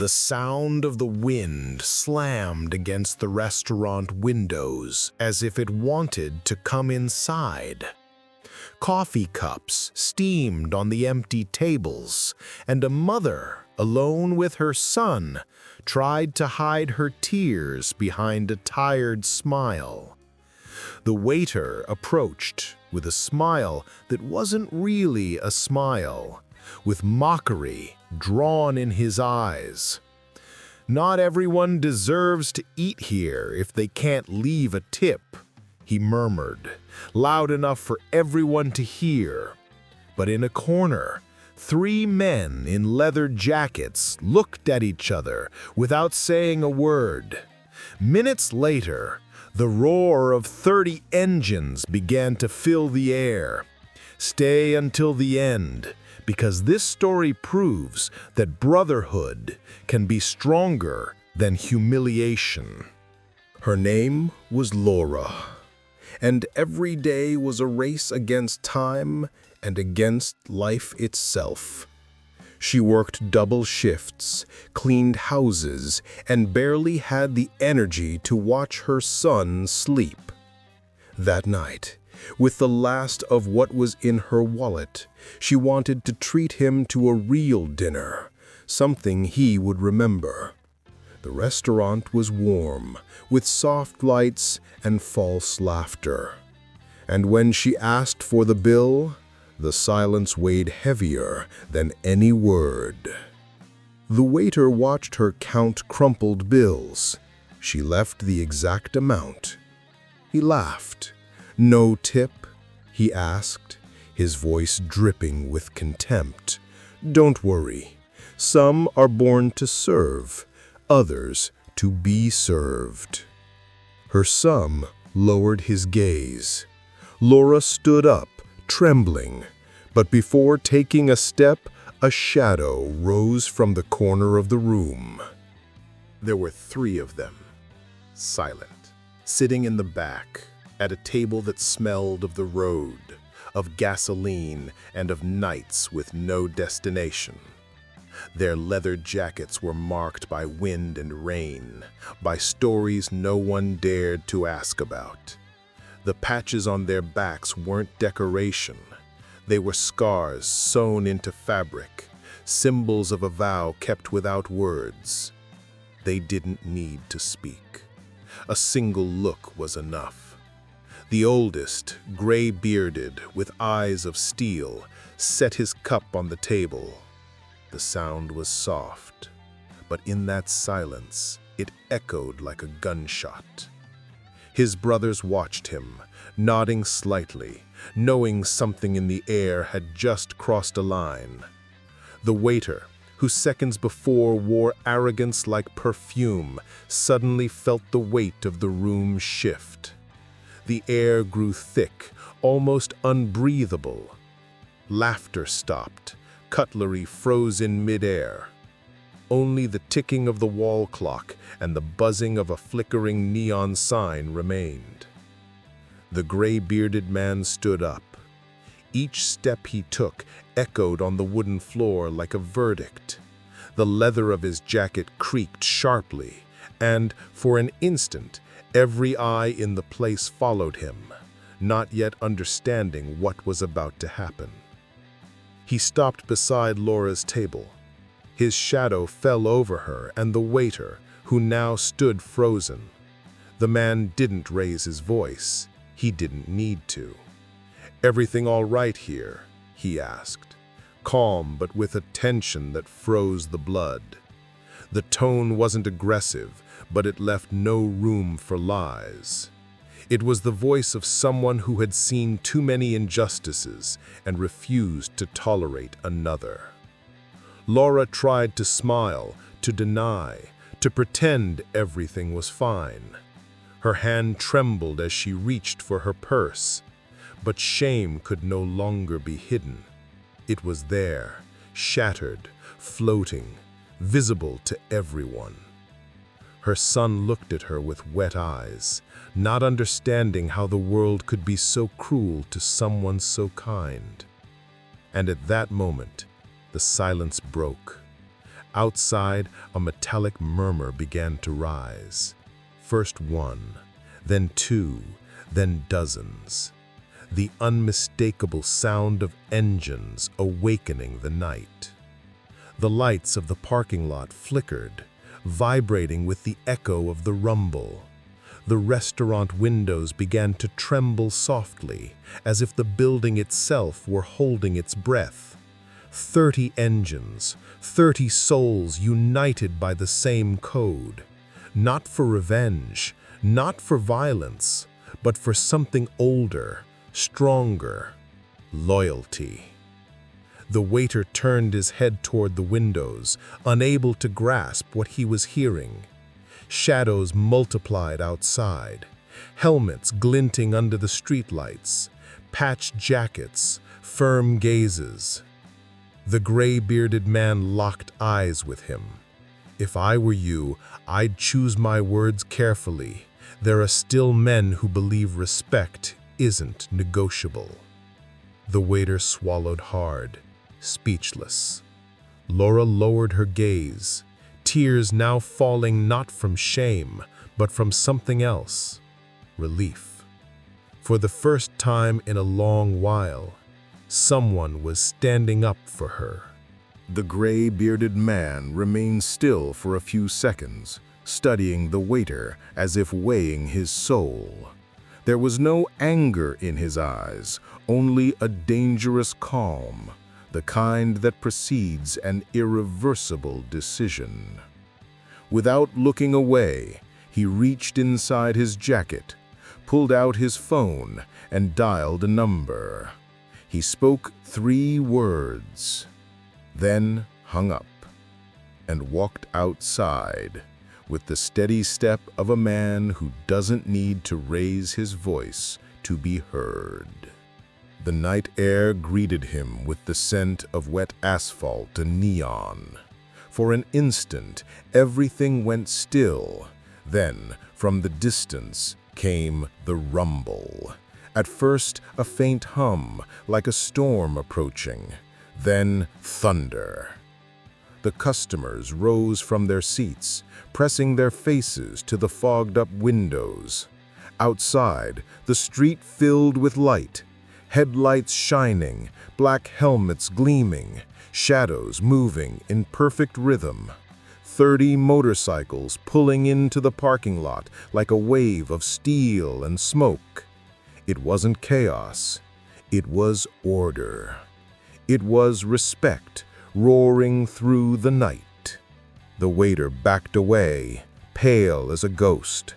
The sound of the wind slammed against the restaurant windows as if it wanted to come inside. Coffee cups steamed on the empty tables, and a mother, alone with her son, tried to hide her tears behind a tired smile. The waiter approached with a smile that wasn't really a smile, with mockery drawn in his eyes. "Not everyone deserves to eat here if they can't leave a tip," he murmured, loud enough for everyone to hear. But in a corner, 3 men in leather jackets looked at each other without saying a word. Minutes later, the roar of 30 engines began to fill the air. Stay until the end, because this story proves that brotherhood can be stronger than humiliation. Her name was Laura, and every day was a race against time and against life itself. She worked double shifts, cleaned houses, and barely had the energy to watch her son sleep. That night, with the last of what was in her wallet, she wanted to treat him to a real dinner, something he would remember. The restaurant was warm, with soft lights and false laughter. And when she asked for the bill, the silence weighed heavier than any word. The waiter watched her count crumpled bills. She left the exact amount. He laughed. "No tip?" he asked, his voice dripping with contempt. "Don't worry. Some are born to serve, others to be served." Her son lowered his gaze. Laura stood up, trembling, but before taking a step, a shadow rose from the corner of the room. There were 3 of them, silent, sitting in the back, at a table that smelled of the road, of gasoline, and of nights with no destination. Their leather jackets were marked by wind and rain, by stories no one dared to ask about. The patches on their backs weren't decoration. They were scars sewn into fabric, symbols of a vow kept without words. They didn't need to speak. A single look was enough. The oldest, gray-bearded, with eyes of steel, set his cup on the table. The sound was soft, but in that silence, it echoed like a gunshot. His brothers watched him, nodding slightly, knowing something in the air had just crossed a line. The waiter, who seconds before wore arrogance like perfume, suddenly felt the weight of the room shift. The air grew thick, almost unbreathable. Laughter stopped. Cutlery froze in midair. Only the ticking of the wall clock and the buzzing of a flickering neon sign remained. The gray-bearded man stood up. Each step he took echoed on the wooden floor like a verdict. The leather of his jacket creaked sharply, and, for an instant, every eye in the place followed him, not yet understanding what was about to happen. He stopped beside Laura's table. His shadow fell over her and the waiter, who now stood frozen. The man didn't raise his voice. He didn't need to. "Everything all right here?" he asked, calm but with a tension that froze the blood. The tone wasn't aggressive, but it left no room for lies. It was the voice of someone who had seen too many injustices and refused to tolerate another. Laura tried to smile, to deny, to pretend everything was fine. Her hand trembled as she reached for her purse, but shame could no longer be hidden. It was there, shattered, floating, visible to everyone. Her son looked at her with wet eyes, not understanding how the world could be so cruel to someone so kind. And at that moment, the silence broke. Outside, a metallic murmur began to rise. First one, then two, then dozens. The unmistakable sound of engines awakening the night. The lights of the parking lot flickered, vibrating with the echo of the rumble. The restaurant windows began to tremble softly, as if the building itself were holding its breath. 30 engines, 30 souls united by the same code. Not for revenge, not for violence, but for something older, stronger: loyalty. The waiter turned his head toward the windows, unable to grasp what he was hearing. Shadows multiplied outside, helmets glinting under the streetlights, patched jackets, firm gazes. The gray-bearded man locked eyes with him. "If I were you, I'd choose my words carefully. There are still men who believe respect isn't negotiable." The waiter swallowed hard, speechless. Laura lowered her gaze, tears now falling not from shame, but from something else: relief. For the first time in a long while, someone was standing up for her. The gray-bearded man remained still for a few seconds, studying the waiter as if weighing his soul. There was no anger in his eyes, only a dangerous calm, the kind that precedes an irreversible decision. Without looking away, he reached inside his jacket, pulled out his phone, and dialed a number. He spoke 3 words, then hung up, and walked outside with the steady step of a man who doesn't need to raise his voice to be heard. The night air greeted him with the scent of wet asphalt and neon. For an instant, everything went still. Then, from the distance, came the rumble. At first, a faint hum, like a storm approaching. Then, thunder. The customers rose from their seats, pressing their faces to the fogged-up windows. Outside, the street filled with light, headlights shining, black helmets gleaming, shadows moving in perfect rhythm. 30 motorcycles pulling into the parking lot like a wave of steel and smoke. It wasn't chaos. It was order. It was respect roaring through the night. The waiter backed away, pale as a ghost.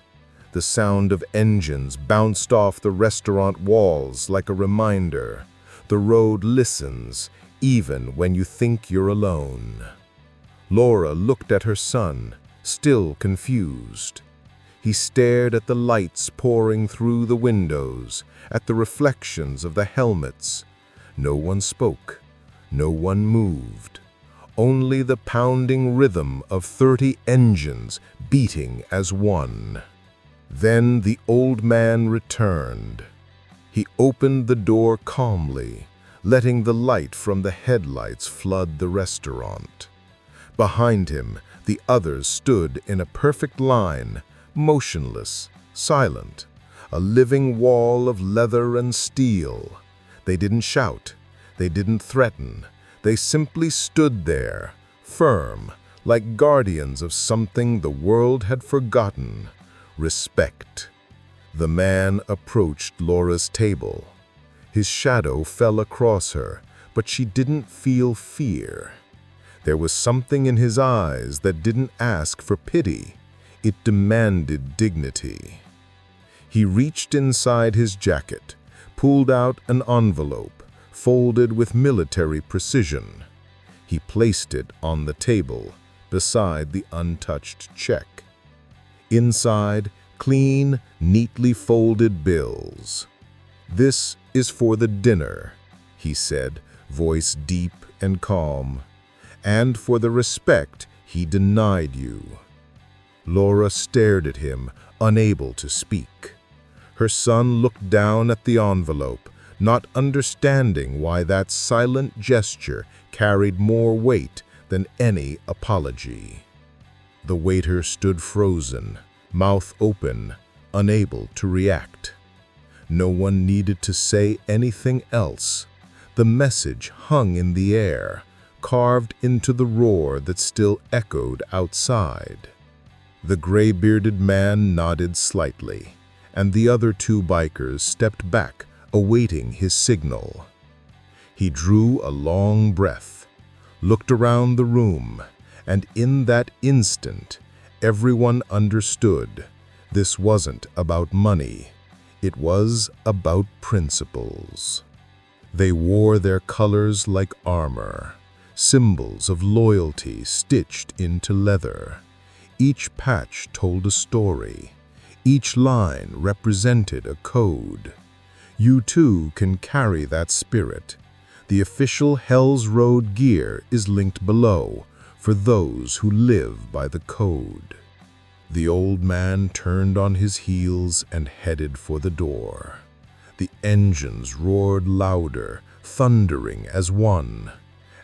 The sound of engines bounced off the restaurant walls like a reminder. The road listens, even when you think you're alone. Laura looked at her son, still confused. He stared at the lights pouring through the windows, at the reflections of the helmets. No one spoke. No one moved. Only the pounding rhythm of 30 engines beating as one. Then the old man returned. He opened the door calmly, letting the light from the headlights flood the restaurant. Behind him, the others stood in a perfect line, motionless, silent, a living wall of leather and steel. They didn't shout. They didn't threaten. They simply stood there, firm, like guardians of something the world had forgotten: respect. The man approached Laura's table. His shadow fell across her, but she didn't feel fear. There was something in his eyes that didn't ask for pity. It demanded dignity. He reached inside his jacket, pulled out an envelope, folded with military precision. He placed it on the table, beside the untouched check. Inside, clean, neatly folded bills. "This is for the dinner," he said, voice deep and calm, "and for the respect he denied you." Laura stared at him, unable to speak. Her son looked down at the envelope, not understanding why that silent gesture carried more weight than any apology. The waiter stood frozen, mouth open, unable to react. No one needed to say anything else. The message hung in the air, carved into the roar that still echoed outside. The gray-bearded man nodded slightly, and the other two bikers stepped back, awaiting his signal. He drew a long breath, looked around the room, and in that instant, everyone understood this wasn't about money. It was about principles. They wore their colors like armor, symbols of loyalty stitched into leather. Each patch told a story. Each line represented a code. You too can carry that spirit. The official Hell's Road gear is linked below for those who live by the code. The old man turned on his heels and headed for the door. The engines roared louder, thundering as one.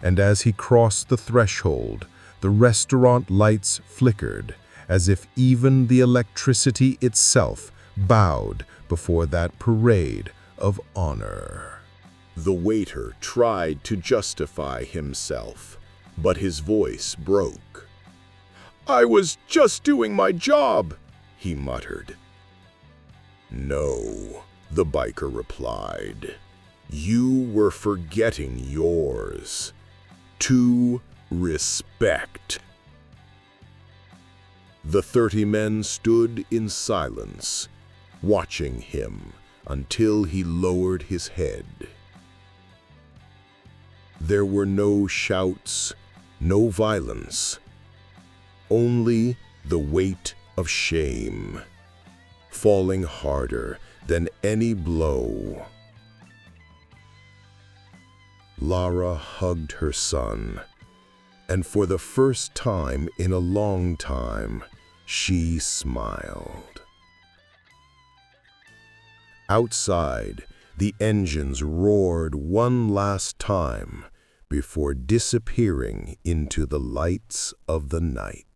And as he crossed the threshold, the restaurant lights flickered, as if even the electricity itself bowed before that parade of honor. The waiter tried to justify himself, but his voice broke. "I was just doing my job," he muttered. "No," the biker replied. "You were forgetting yours. To respect." The 30 men stood in silence, watching him until he lowered his head. There were no shouts, no violence, only the weight of shame, falling harder than any blow. Lara hugged her son, and for the first time in a long time, she smiled. Outside, the engines roared one last time before disappearing into the lights of the night.